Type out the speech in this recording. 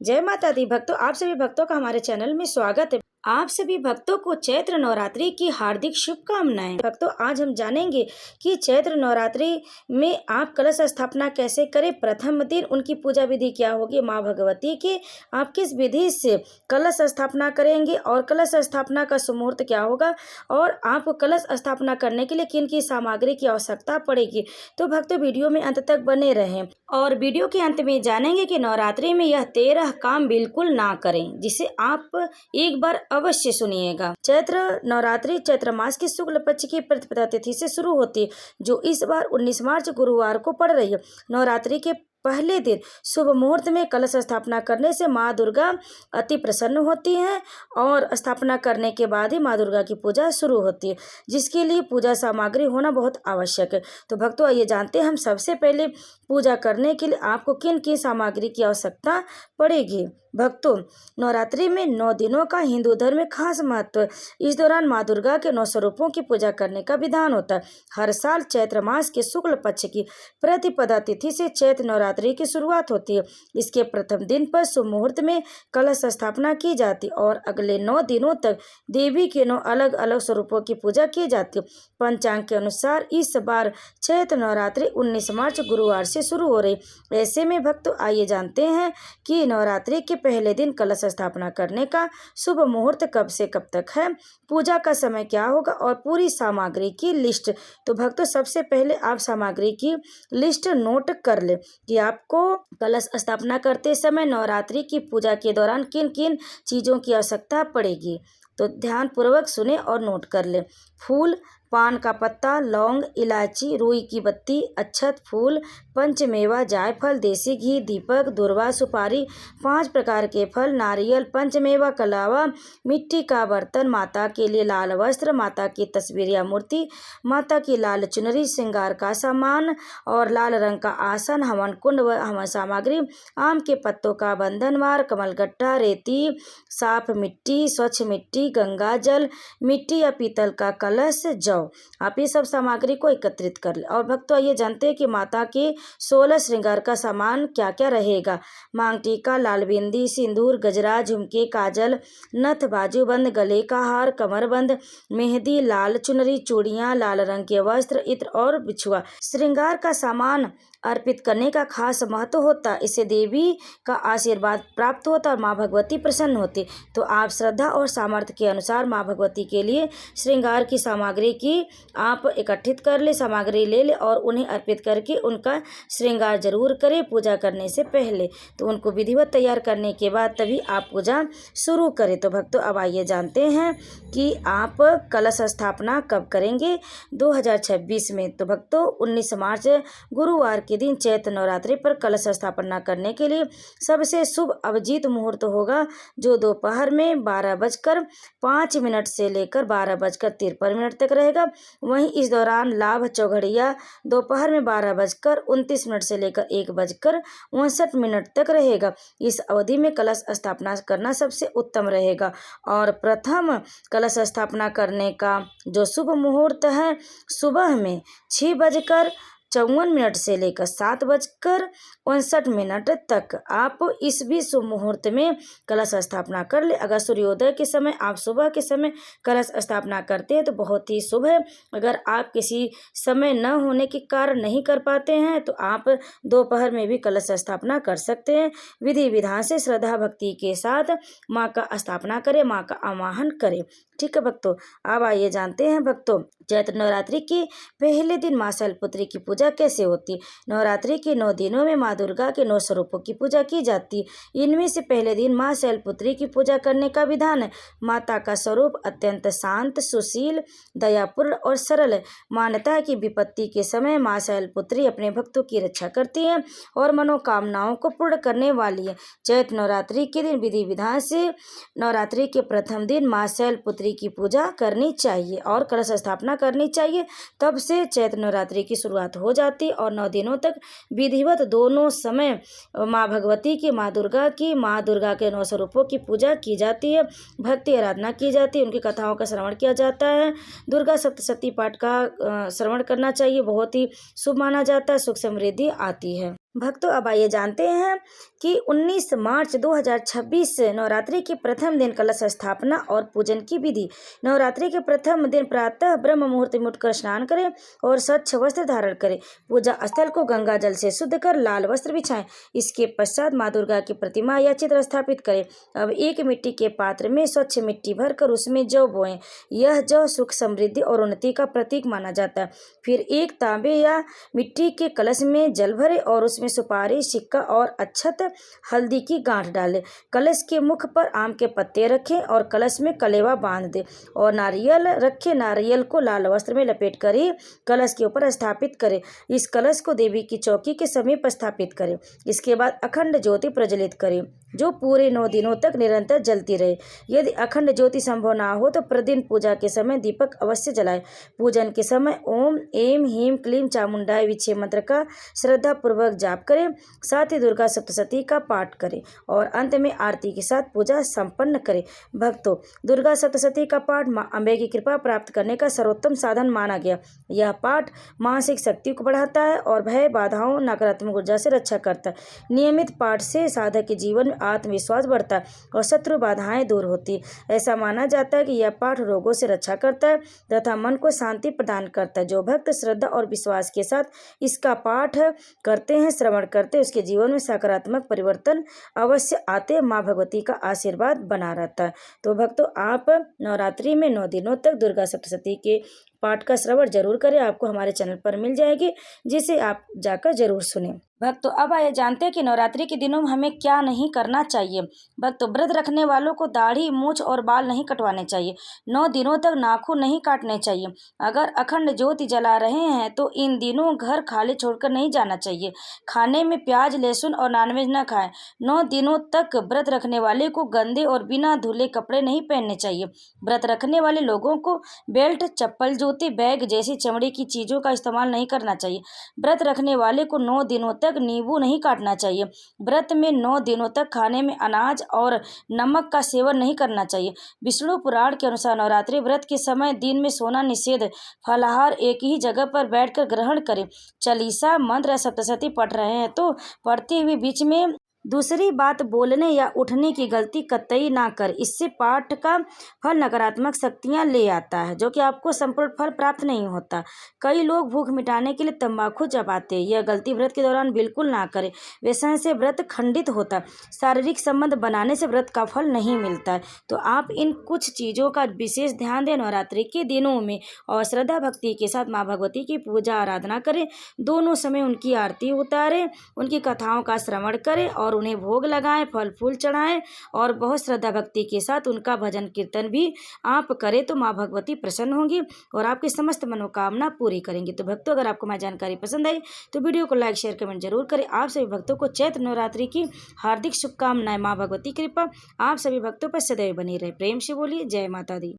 जय माता दी भक्तों, आप सभी भक्तों का हमारे चैनल में स्वागत है। आप सभी भक्तों को चैत्र नवरात्रि की हार्दिक शुभकामनाएं। भक्तों, आज हम जानेंगे कि चैत्र नवरात्रि में आप कलश स्थापना कैसे करें। प्रथम दिन उनकी पूजा विधि क्या होगी, माँ भगवती की आप किस विधि से कलश स्थापना करेंगे और कलश स्थापना का सुमुहूर्त क्या होगा और आप कलश स्थापना करने के लिए किन की सामग्री की आवश्यकता पड़ेगी। तो भक्तों, वीडियो में अंत तक बने रहें और वीडियो के अंत में जानेंगे कि नवरात्रि में यह 13 काम बिल्कुल ना करें, जिसे आप एक बार अवश्य सुनिएगा। चैत्र नवरात्रि चैत्र मास की शुक्ल पक्ष की प्रतिपदा तिथि से शुरू होती है, जो इस बार 19 मार्च गुरुवार को पड़ रही है। नवरात्रि के पहले दिन शुभ मुहूर्त में कलश स्थापना करने से माँ दुर्गा अति प्रसन्न होती हैं और स्थापना करने के बाद ही माँ दुर्गा की पूजा शुरू होती है, जिसके लिए पूजा सामग्री होना बहुत आवश्यक है। तो भक्तों, आइए जानते हैं हम सबसे पहले पूजा करने के लिए आपको किन किन सामग्री की आवश्यकता पड़ेगी। भक्तों, नवरात्रि में 9 दिनों का हिंदू धर्म में खास महत्व है। इस दौरान माँ दुर्गा के 9 स्वरूपों की पूजा करने का विधान होता है। हर साल चैत्र मास के शुक्ल पक्ष की प्रतिपदा तिथि से चैत्र नवरात्रि की शुरुआत होती है। इसके प्रथम दिन पर शुभ मुहूर्त में कलश स्थापना की जाती है और अगले 9 दिनों तक देवी के 9 अलग अलग स्वरूपों की पूजा की जाती है। पंचांग के अनुसार इस बार चैत्र नवरात्रि 19 मार्च गुरुवार से शुरू हो रही। ऐसे में भक्तों, आइए जानते हैं कि नवरात्रि के पहले दिन कलश स्थापना करने का शुभ मुहूर्त कब से कब तक है, पूजा का समय क्या होगा और पूरी सामग्री की लिस्ट। तो भक्तों, सबसे पहले आप सामग्री की लिस्ट नोट कर ले कि आपको कलश स्थापना करते समय नवरात्रि की पूजा के दौरान किन किन चीज़ों की आवश्यकता पड़ेगी। तो ध्यान पूर्वक सुने और नोट कर ले। फूल, पान का पत्ता, लौंग, इलायची, रुई की बत्ती, अक्षत, फूल, पंचमेवा, जायफल, देसी घी, दीपक, दुर्वा, सुपारी, 5 प्रकार के फल, नारियल, पंचमेवा के अलावा मिट्टी का बर्तन, माता के लिए लाल वस्त्र, माता की तस्वीर या मूर्ति, माता की लाल चुनरी, श्रृंगार का सामान और लाल रंग का आसन, हवन कुंड व हवन सामग्री, आम के पत्तों का बंधनवार, कमलगट्टा, रेती, साफ मिट्टी, स्वच्छ मिट्टी, गंगा जल, मिट्टी या पीतल का कलश, जौ। आप ये सब सामग्री को एकत्रित कर ले। और भक्तों, ये जानते हैं कि माता के 16 श्रृंगार का सामान क्या क्या रहेगा। मांग टीका, लाल बिंदी, सिंदूर, गजरा, झुमके, काजल, नथ, बाजूबंद, गले का हार, कमरबंद, मेहंदी, लाल चुनरी, चूड़ियां, लाल रंग के वस्त्र, इत्र और बिछुआ। श्रृंगार का सामान अर्पित करने का खास महत्व होता है। इससे देवी का आशीर्वाद प्राप्त होता है और माँ भगवती प्रसन्न होती। तो आप श्रद्धा और सामर्थ्य के अनुसार माँ भगवती के लिए श्रृंगार की सामग्री की आप एकत्रित कर ले, सामग्री ले ले और उन्हें अर्पित करके उनका श्रृंगार जरूर करें पूजा करने से पहले। तो उनको विधिवत तैयार करने के बाद तभी आप पूजा शुरू करें। तो भक्तों, अब आइए जानते हैं कि आप कलश स्थापना कब करेंगे 2026 में। तो भक्तों, 19 मार्च गुरुवार के दिन चैत्र नवरात्रि पर कलश स्थापना करने के लिए सबसे शुभ अभिजीत मुहूर्त होगा, जो दोपहर में 12:05 से लेकर 12:53 तक रहेगा। वहीं इस दौरान लाभ चौघड़िया दोपहर में 12:29 से लेकर 1:59 तक रहेगा। इस अवधि में कलश स्थापना करना सबसे उत्तम रहेगा और प्रथम कलश स्थापना करने का जो शुभ मुहूर्त है, सुबह में 6:54 से लेकर 7:59 तक आप इस भी शुभ मुहूर्त में कलश स्थापना कर ले। अगर सूर्योदय के समय आप सुबह के समय कलश स्थापना करते हैं तो बहुत ही शुभ है। अगर आप किसी समय न होने के कारण नहीं कर पाते हैं तो आप दोपहर में भी कलश स्थापना कर सकते हैं। विधि विधान से श्रद्धा भक्ति के साथ माँ का स्थापना करें, माँ का आवाहन करें। ठीक है भक्तों, अब आइए जानते हैं भक्तों, चैत्र नवरात्रि के पहले दिन माँ शैलपुत्री की पूजा कैसे होती है। नवरात्रि के 9 दिनों में माँ दुर्गा के 9 स्वरूपों की पूजा की जाती है। इनमें से पहले दिन माँ शैलपुत्री की पूजा करने का विधान है। माता का स्वरूप अत्यंत शांत, सुशील, दयापूर्ण और सरल है। मान्यता है कि विपत्ति के समय माँ शैलपुत्री अपने भक्तों की रक्षा करती है और मनोकामनाओं को पूर्ण करने वाली है। चैत्र नवरात्रि के दिन विधि विधान से नवरात्रि के प्रथम दिन माँ शैलपुत्री की पूजा करनी चाहिए और कलश स्थापना करनी चाहिए। तब से चैत्र नवरात्रि की शुरुआत हो जाती और 9 दिनों तक विधिवत दोनों समय माँ भगवती की, माँ दुर्गा के 9 स्वरूपों की पूजा की जाती है, भक्ति आराधना की जाती है, उनकी कथाओं का श्रवण किया जाता है। दुर्गा सप्तशती पाठ का श्रवण करना चाहिए, बहुत ही शुभ माना जाता है, सुख समृद्धि आती है। भक्तों अब आइए जानते हैं कि 19 मार्च 2026 नवरात्रि के प्रथम दिन कलश स्थापना और पूजन की विधि। नवरात्रि के प्रथम दिन प्रातः ब्रह्म मुहूर्त में उठकर स्नान करें और स्वच्छ वस्त्र धारण करें। पूजा स्थल को गंगा जल से शुद्ध कर लाल वस्त्र बिछाएं। इसके पश्चात माँ दुर्गा की प्रतिमा या चित्र स्थापित करें। अब एक मिट्टी के पात्र में स्वच्छ मिट्टी भरकर उसमें जौ बोएं। यह जौ सुख, समृद्धि और उन्नति का प्रतीक माना जाता है। फिर एक तांबे या मिट्टी के कलश में जल भरे और उसमें सुपारी, सिक्का और अक्षत, हल्दी की गांठ डालें। कलश के मुख पर आम के पत्ते रखें और कलश में कलेवा बांध दें और नारियल रखें। नारियल को लाल वस्त्र में लपेट कर ही कलश के ऊपर स्थापित करें। इस कलश को देवी की चौकी के समीप स्थापित करें। इसके बाद अखंड ज्योति प्रज्वलित करें जो पूरे 9 दिनों तक निरंतर जलती रहे। यदि अखंड ज्योति संभव ना हो तो प्रतिदिन पूजा के समय दीपक अवश्य जलाएं। पूजन के समय ओम ऐं ह्रीं क्लीं चामुंडाय विछे मंत्र का श्रद्धा पूर्वक जाप करें। साथ ही दुर्गा सप्तशती का पाठ करें और अंत में आरती के साथ पूजा संपन्न करें। भक्तों, दुर्गा सप्तशती का पाठ माँ अम्बे की कृपा प्राप्त करने का सर्वोत्तम साधन माना गया। यह पाठ मानसिक शक्ति को बढ़ाता है और भय, बाधाओं, नकारात्मक ऊर्जा से रक्षा करता है। नियमित पाठ से साधक के जीवन में आत्मविश्वास बढ़ता है और शत्रु बाधाएं दूर होती। ऐसा माना जाता है कि यह पाठ रोगों से रक्षा करता है तथा मन को शांति प्रदान करता है। जो भक्त श्रद्धा और विश्वास के साथ इसका पाठ करते हैं, श्रवण करते हैं, उसके जीवन में सकारात्मक परिवर्तन अवश्य आते हैं। माँ भगवती का आशीर्वाद बना रहता है। तो भक्तों, आप नवरात्रि में 9 दिनों तक दुर्गा सप्तशती के पाठ का श्रवण जरूर करें। आपको हमारे चैनल पर मिल जाएगी, जिसे आप जाकर जरूर सुनें। भक्तों, अब आइए जानते हैं कि नवरात्रि के दिनों में हमें क्या नहीं करना चाहिए। भक्तों, व्रत रखने वालों को दाढ़ी, मूछ और बाल नहीं कटवाने चाहिए। 9 दिनों तक नाखून नहीं काटने चाहिए। अगर अखंड ज्योति जला रहे हैं तो इन दिनों घर खाली छोड़कर नहीं जाना चाहिए। खाने में प्याज, लहसुन और नॉनवेज न खाएं। 9 दिनों तक व्रत रखने वाले को गंदे और बिना धुले कपड़े नहीं पहनने चाहिए। व्रत रखने वाले लोगों को बेल्ट, चप्पल, जूते, बैग जैसी चमड़े की चीजों का इस्तेमाल नहीं करना चाहिए। व्रत रखने वाले को 9 दिनों तक नींबू नहीं काटना चाहिए। व्रत में 9 दिनों तक खाने में अनाज और नमक का सेवन नहीं करना चाहिए। विष्णु पुराण के अनुसार नवरात्रि व्रत के समय दिन में सोना निषेध। फलाहार एक ही जगह पर बैठकर ग्रहण करें। चालीसा, मंत्र या सप्तशती पढ़ रहे हैं तो पढ़ते हुए बीच में दूसरी बात बोलने या उठने की गलती कतई ना कर। इससे पाठ का फल नकारात्मक शक्तियां ले आता है, जो कि आपको संपूर्ण फल प्राप्त नहीं होता। कई लोग भूख मिटाने के लिए तंबाकू चबाते हैं। यह गलती व्रत के दौरान बिल्कुल ना करें। व्यसन से व्रत खंडित होता है। शारीरिक संबंध बनाने से व्रत का फल नहीं मिलता है। तो आप इन कुछ चीज़ों का विशेष ध्यान दें नवरात्रि के दिनों में और श्रद्धा भक्ति के साथ माँ भगवती की पूजा आराधना करें। दोनों समय उनकी आरती उतारें, उनकी कथाओं का श्रवण करें और उन्हें भोग लगाएं, फल फूल चढ़ाएं और बहुत श्रद्धा भक्ति के साथ उनका भजन कीर्तन भी आप करें तो माँ भगवती प्रसन्न होंगी और आपकी समस्त मनोकामना पूरी करेंगी। तो भक्तों, अगर आपको हमारी जानकारी पसंद आई तो वीडियो को लाइक, शेयर, कमेंट जरूर करें। आप सभी भक्तों को चैत्र नवरात्रि की हार्दिक शुभकामनाएं। माँ भगवती कृपा आप सभी भक्तों पर सदैव बनी रहे। प्रेम से बोलिए जय माता दी।